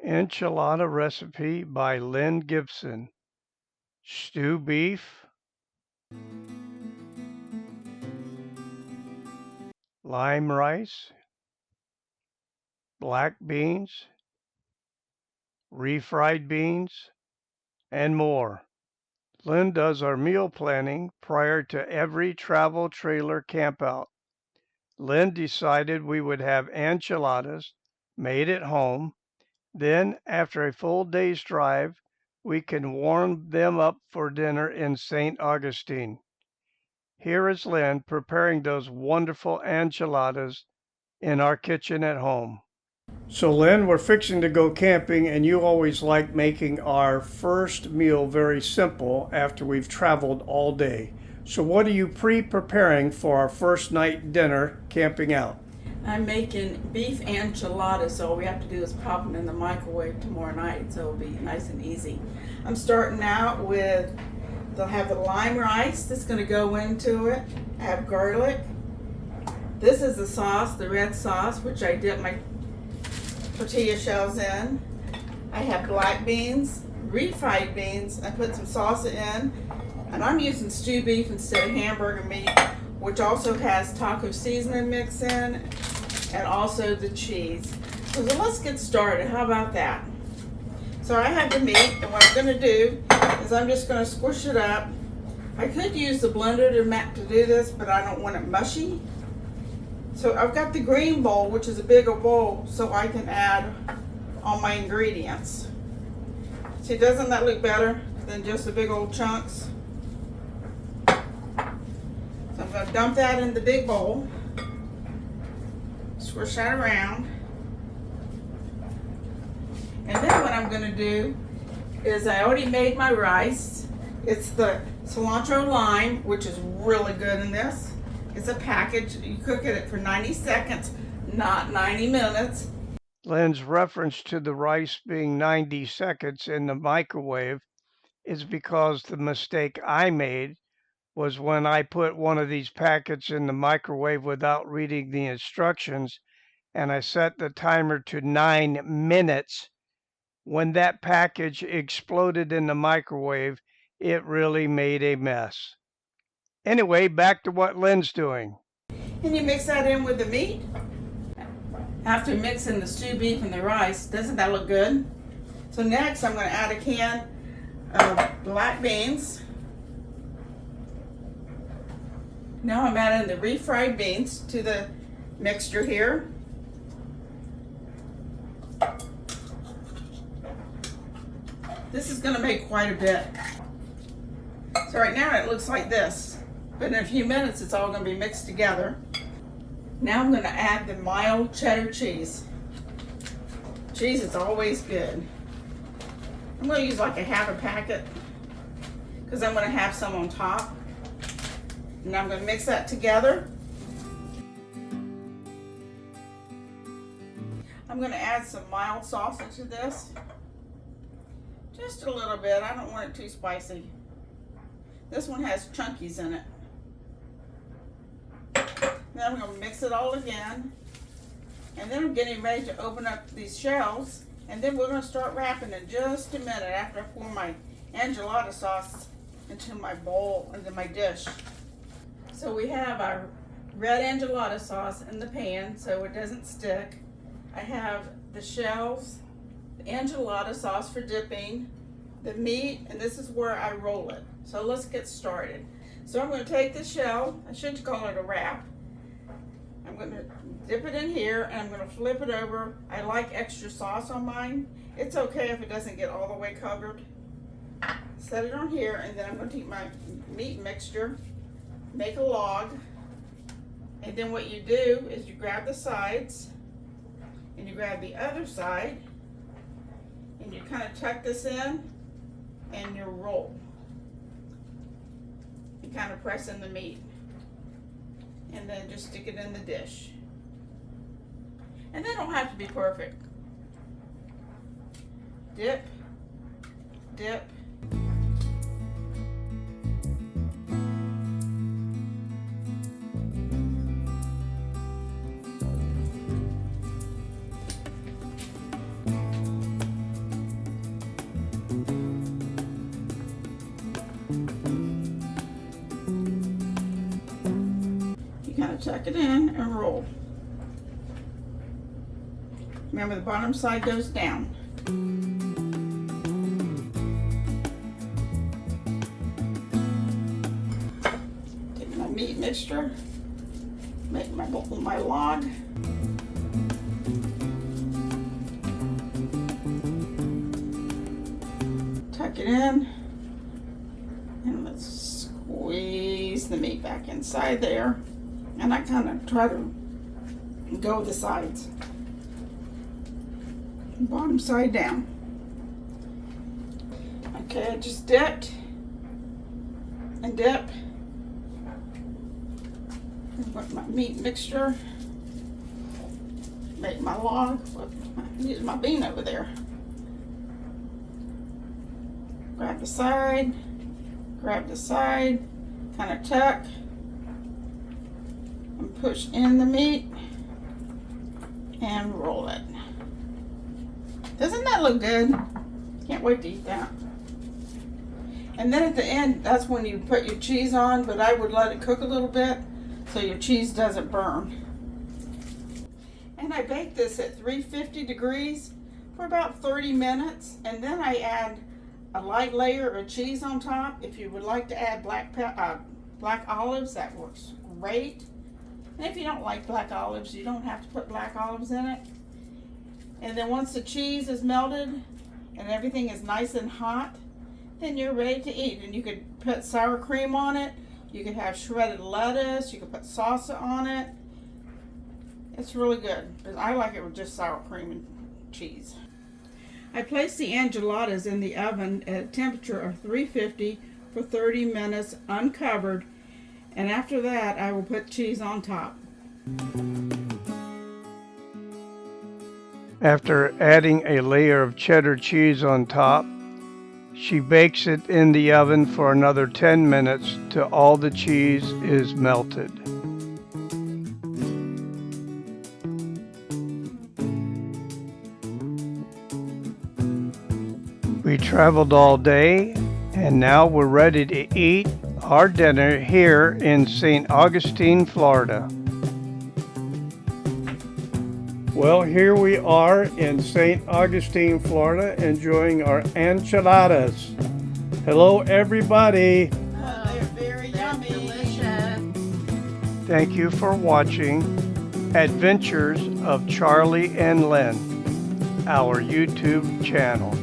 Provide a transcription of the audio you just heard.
Enchilada Recipe by Lynn Gibson. Stew beef, lime rice, black beans, refried beans, and more. Lynn does our meal planning prior to every travel trailer campout. Lynn decided we would have enchiladas made at home. Then, after a full day's drive, we can warm them up for dinner in St. Augustine. Here is Lynn preparing those wonderful enchiladas in our kitchen at home. So, Lynn, we're fixing to go camping, and you always like making our first meal very simple after we've traveled all day. So, what are you preparing for our first night dinner camping out? I'm making beef enchiladas, so all we have to do is pop them in the microwave tomorrow night, so it'll be nice and easy. I'm starting out with, they'll have the lime rice that's going to go into it. I have garlic. This is the sauce, the red sauce, which I dip my tortilla shells in. I have black beans, refried beans. I put some salsa in, and I'm using stew beef instead of hamburger meat, which also has taco seasoning mix in, and also the cheese. So let's get started. How about that? So I have the meat, and what I'm going to do is I'm just going to squish it up. I could use the blender to do this, but I don't want it mushy. So I've got the green bowl, which is a bigger bowl, so I can add all my ingredients. See, doesn't that look better than just the big old chunks? So I'm going to dump that in the big bowl. Squish that around. And then what I'm going to do is I already made my rice. It's the cilantro lime, which is really good in this. It's a package. You cook it for 90 seconds, not 90 minutes. Lynn's reference to the rice being 90 seconds in the microwave is because the mistake I made was when I put one of these packets in the microwave without reading the instructions, and I set the timer to 9 minutes. When that package exploded in the microwave, it really made a mess. Anyway, back to what Lynn's doing. And you mix that in with the meat. After mixing the stew beef and the rice, doesn't that look good? So next I'm going to add a can of black beans. Now I'm adding the refried beans to the mixture here. This is going to make quite a bit. So right now it looks like this, but in a few minutes it's all going to be mixed together. Now I'm going to add the mild cheddar cheese. Cheese is always good. I'm going to use like a half a packet because I'm going to have some on top. And I'm going to mix that together. I'm going to add some mild sauce into this. Just a little bit. I don't want it too spicy. This one has chunkies in it. Then I'm going to mix it all again. And then I'm getting ready to open up these shells. And then we're going to start wrapping in just a minute after I pour my enchilada sauce into my bowl, into my dish. So we have our red enchilada sauce in the pan so it doesn't stick. I have the shells, the enchilada sauce for dipping, the meat, and this is where I roll it. So let's get started. So I'm going to take the shell, I should call it a wrap. I'm going to dip it in here and I'm going to flip it over. I like extra sauce on mine. It's okay if it doesn't get all the way covered. Set it on here, and then I'm going to take my meat mixture, make a log, and then what you do is you grab the sides and you grab the other side and you kind of tuck this in and you roll. You kind of press in the meat and then just stick it in the dish. And they don't have to be perfect. Dip, dip. tuck it in and roll. Remember, the bottom side goes down. Take my meat mixture, make my log. Tuck it in, and let's squeeze the meat back inside there. And I kind of try to go the sides. Bottom side down. Okay, I just dipped and dip. And put my meat mixture. Make my log. Use my bean over there. Grab the side, kind of tuck, and push in the meat and roll it. Doesn't that look good? Can't wait to eat that. And then at the end, that's when you put your cheese on, but I would let it cook a little bit so your cheese doesn't burn. And I bake this at 350 degrees for about 30 minutes, and then I add a light layer of cheese on top. If you would like to add black olives, that works great. And if you don't like black olives, you don't have to put black olives in it. And then once the cheese is melted and everything is nice and hot, then you're ready to eat. And you could put sour cream on it. You could have shredded lettuce. You could put salsa on it. It's really good, but I like it with just sour cream and cheese. I placed the enchiladas in the oven at a temperature of 350 for 30 minutes uncovered, and after that I will put cheese on top. After adding a layer of cheddar cheese on top, she bakes it in the oven for another 10 minutes till all the cheese is melted. We traveled all day, and now we're ready to eat our dinner here in St. Augustine, Florida. Well, here we are in St. Augustine, Florida, enjoying our enchiladas. Hello, everybody. They're very yummy. Delicious. Thank you for watching Adventures of Charlie and Lynn, our YouTube channel.